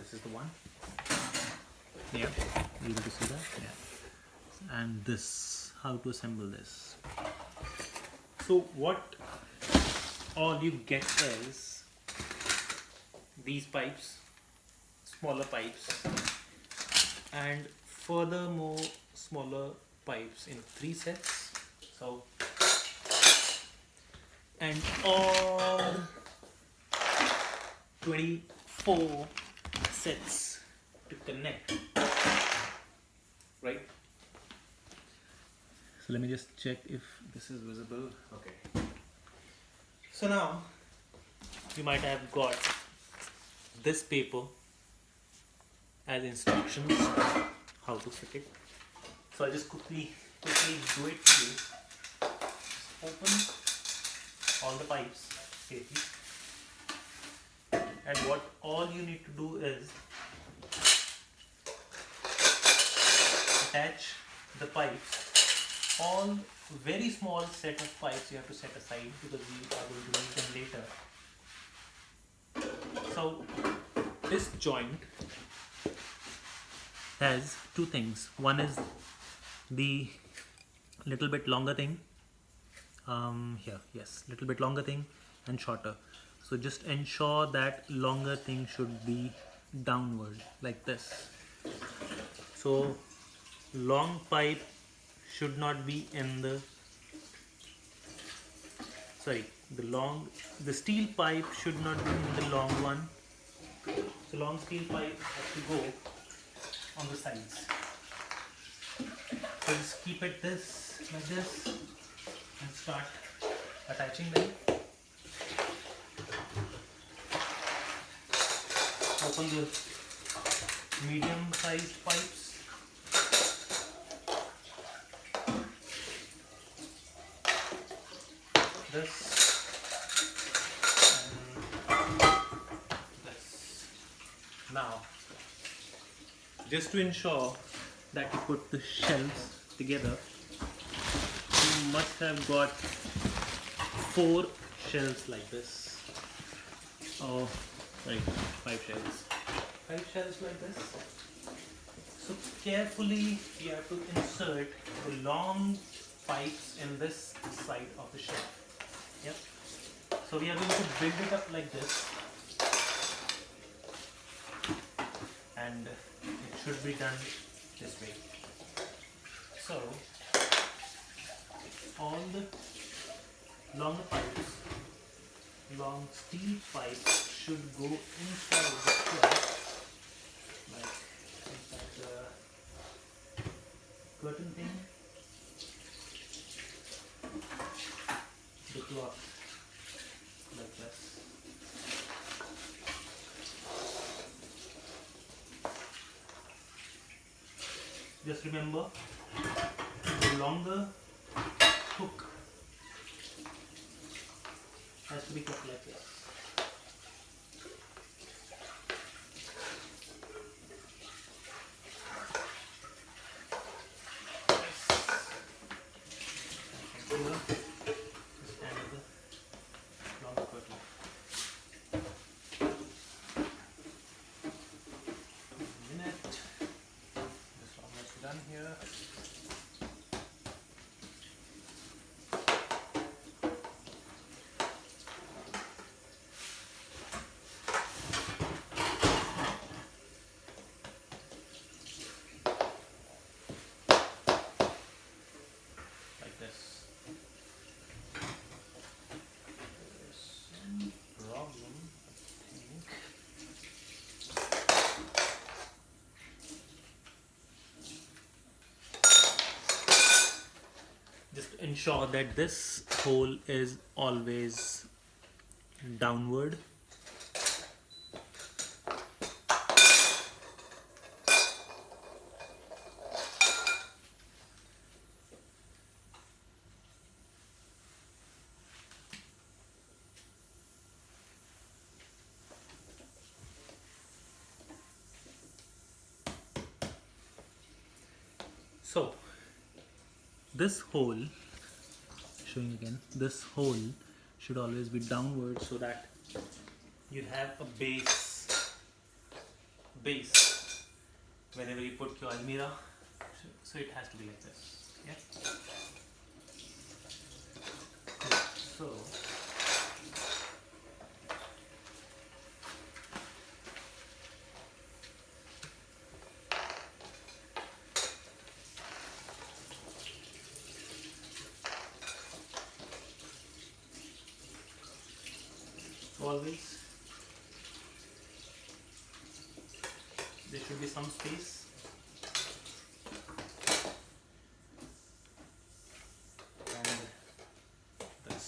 this is the one. Yeah, you able to see that? Yeah. And this, how to assemble this. So what all you get is these pipes, smaller pipes, and furthermore smaller pipes in 3 sets. So, and all 24 sets to connect, right? So let me just check if this is visible. Okay. So now you might have got this paper as instructions how to fit it. So I'll just quickly do it for you. Just open all the pipes safely, and what all you need to do is attach the pipes. All very small set of pipes you have to set aside because we are going to need them later. So this joint has 2 things. One is the little bit longer thing here, yes, little bit longer thing and shorter. So just ensure that longer thing should be downward like this. So long pipe should not be in the the steel pipe should not be in the long one. So long steel pipe has to go on the sides. So just keep it like this and start attaching them. Open the medium sized pipes. This and this. Now, just to ensure that you put the shelves together, you must have got 4 shelves like this. Oh, sorry, 5 shelves. 5 shelves like this. So carefully you have to insert the long pipes in this side of the shelf. Yep. So we are going to build it up like this, and it should be done this way. So all the longer pipes, long steel pipes should go inside the shelf, like inside the curtain thing, the cloth, like this. Just remember, the longer hook has to be kept like this. Ensure that this hole is always downward. So this hole, showing again, this hole should always be downward so that you have a base base whenever you put your Almirah. So it has to be like this. Yeah. So always there should be some space, and this.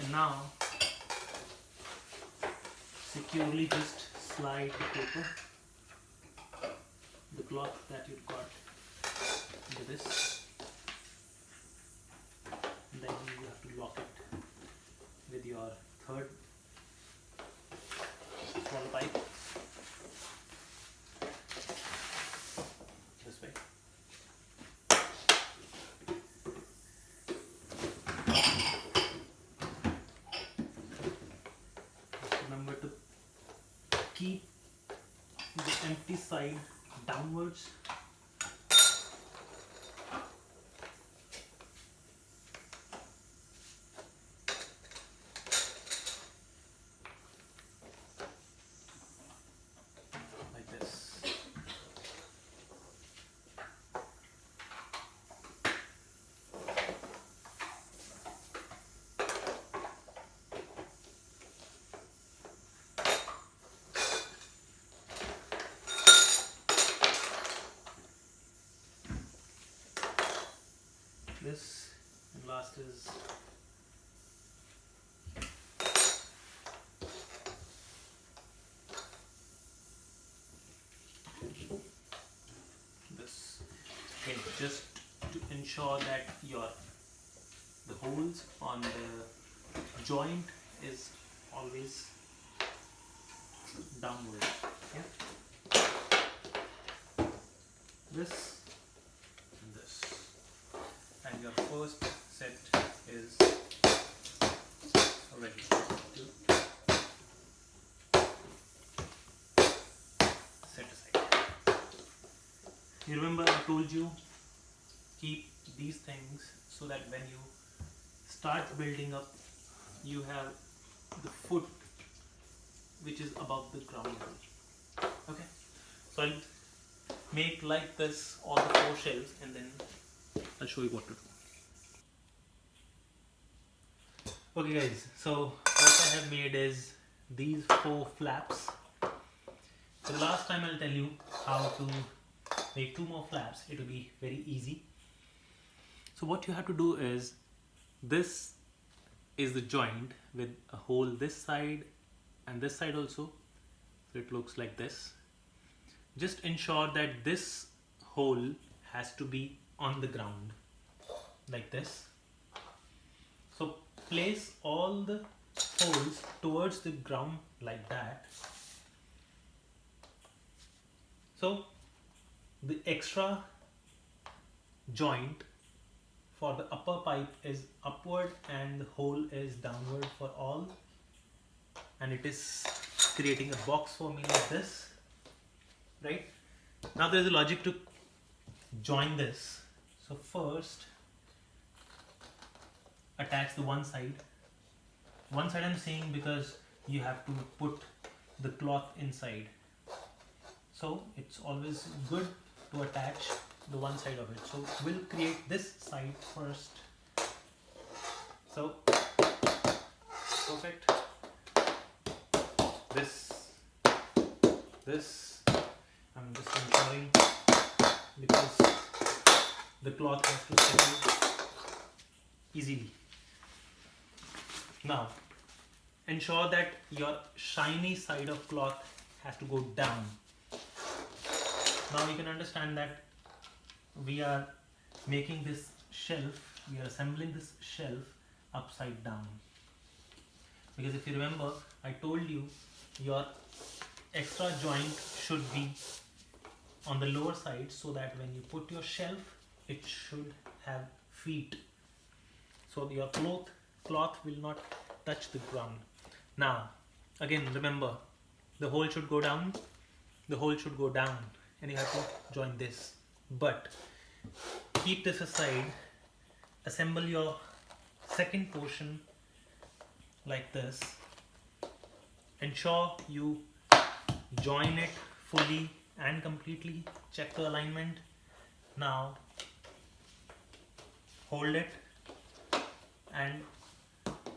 And now securely just slide the paper, the cloth that you've got, into this, and then you have to lock it with your third smaller pipe this way. Remember to keep the empty side downwards. Like this. This, and last is this. Okay, just to ensure that the holes on the joint is always downward. Yeah. This and this. And your first set is ready to set aside. You remember I told you, keep these things so that when you start building up, you have the foot which is above the ground level. Okay, so I'll make like this all the 4 shelves, and then I'll show you what to do. Okay guys, so what I have made is these 4 flaps. So the last time I'll tell you how to make 2 more flaps. It will be very easy. So what you have to do is, this is the joint with a hole this side and this side also. So it looks like this. Just ensure that this hole has to be on the ground like this. So place all the holes towards the ground like that. So the extra joint for the upper pipe is upward and the hole is downward for all, and it is creating a box for me like this, right? Now there is a logic to join this. So first attach the one side. One side I'm saying because you have to put the cloth inside. So it's always good to attach the one side of it. So we'll create this side first. So perfect. This I'm just ensuring because the cloth has to settle easily. Now ensure that your shiny side of cloth has to go down. Now you can understand that we are making this shelf, we are assembling this shelf upside down. Because if you remember, I told you your extra joint should be on the lower side so that when you put your shelf, it should have feet, so your cloth will not touch the ground. Now again, remember, the hole should go down, and you have to join this. But keep this aside, assemble your second portion like this. Ensure you join it fully and completely. Check the alignment. Now hold it and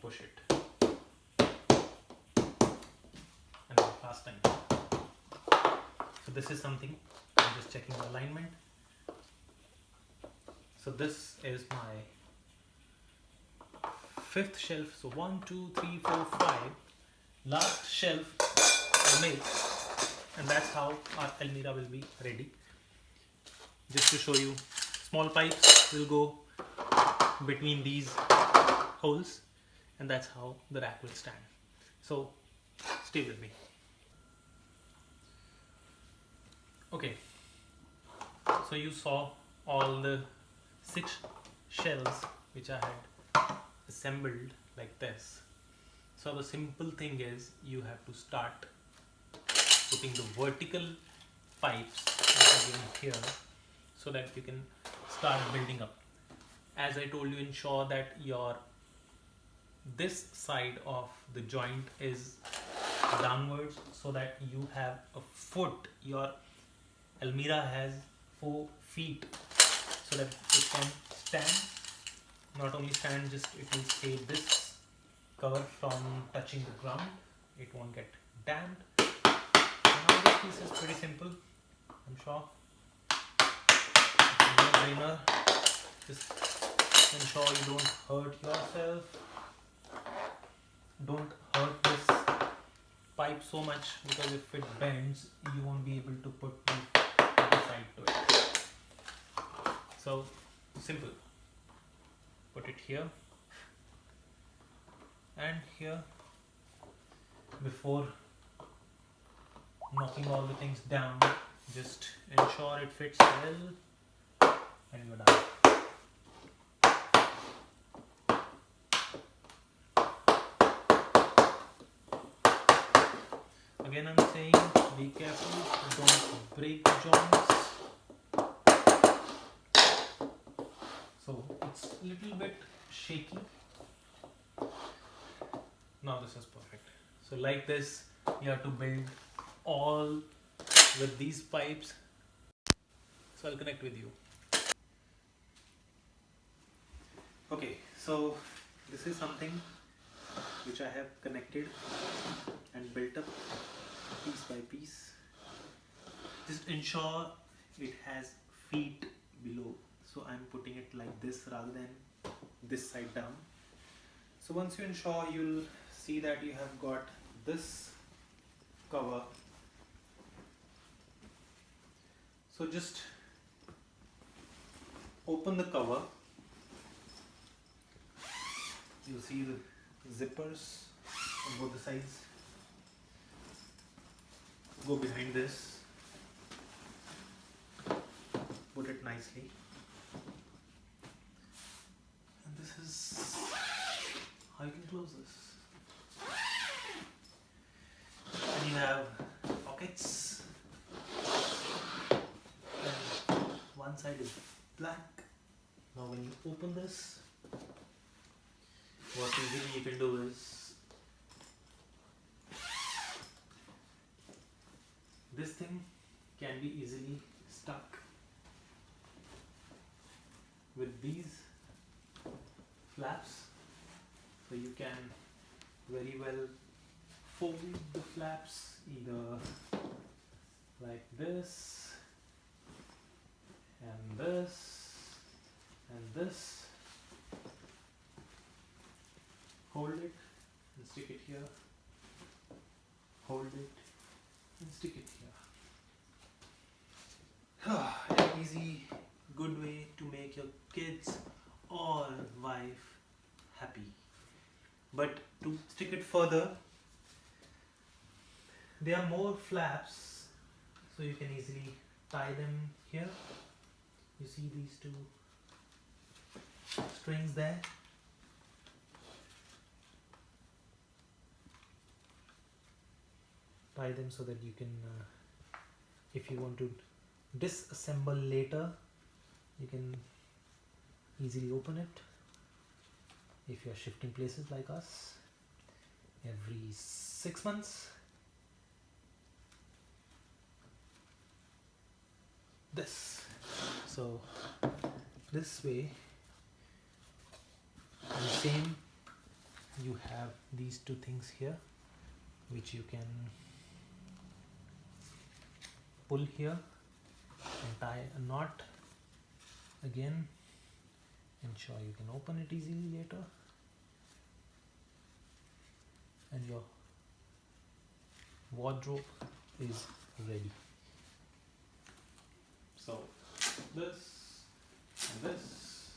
push it. And last time. So this is something, I'm just checking the alignment. So this is my 5th shelf. So 1, 2, 3, 4, 5. Last shelf I made, and that's how our Almirah will be ready. Just to show you, small pipes will go between these holes, and that's how the rack will stand. So stay with me. Okay, so you saw all the 6 shelves which I had assembled like this. So the simple thing is, you have to start putting the vertical pipes again here, so that you can start building up. As I told you, ensure that this side of the joint is downwards, so that you have a foot. Your Almirah has 4 feet, so that it can stand. Not only stand, just it will save this cover from touching the ground. It won't get damp. Now this piece is pretty simple, I'm sure. It's a no-brainer. Just ensure you don't hurt yourself. Don't hurt this pipe so much, because if it bends, you won't be able to put the other side to it. So simple. Put it here and here. Before knocking all the things down, just ensure it fits well, and you're done. Again, I'm saying, be careful, don't break the joints. So it's a little bit shaky. Now this is perfect. So like this, you have to build all with these pipes. So I'll connect with you. Okay, so this is something which I have connected and built up piece by piece. Just ensure it has feet below. So I'm putting it like this rather than this side down. So once you ensure, you'll see that you have got this cover. So just open the cover. You'll see the zippers on both the sides. Go behind this. Put it nicely. And this is how you can close this. And you have pockets. And one side is black. Now when you open this, what easily you can do is, this thing can be easily stuck with these flaps. So you can very well fold the flaps either like this and this and this. Hold it and stick it here. Hold it and stick it here. An easy, good way to make your kids or wife happy. But to stick it further, there are more flaps, so you can easily tie them here. You see these two strings there. Tie them so that you can, if you want to disassemble later, you can easily open it. If you are shifting places like us every 6 months, this. So this way, and same, you have these two things here which you can pull here and tie a knot again. Ensure you can open it easily later, and your wardrobe is ready. So this and this,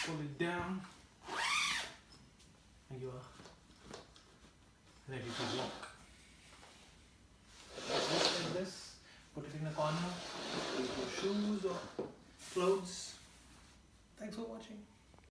pull it down, and you are ready to walk. Just like this, put it in a corner, put your shoes or clothes. Thanks for watching.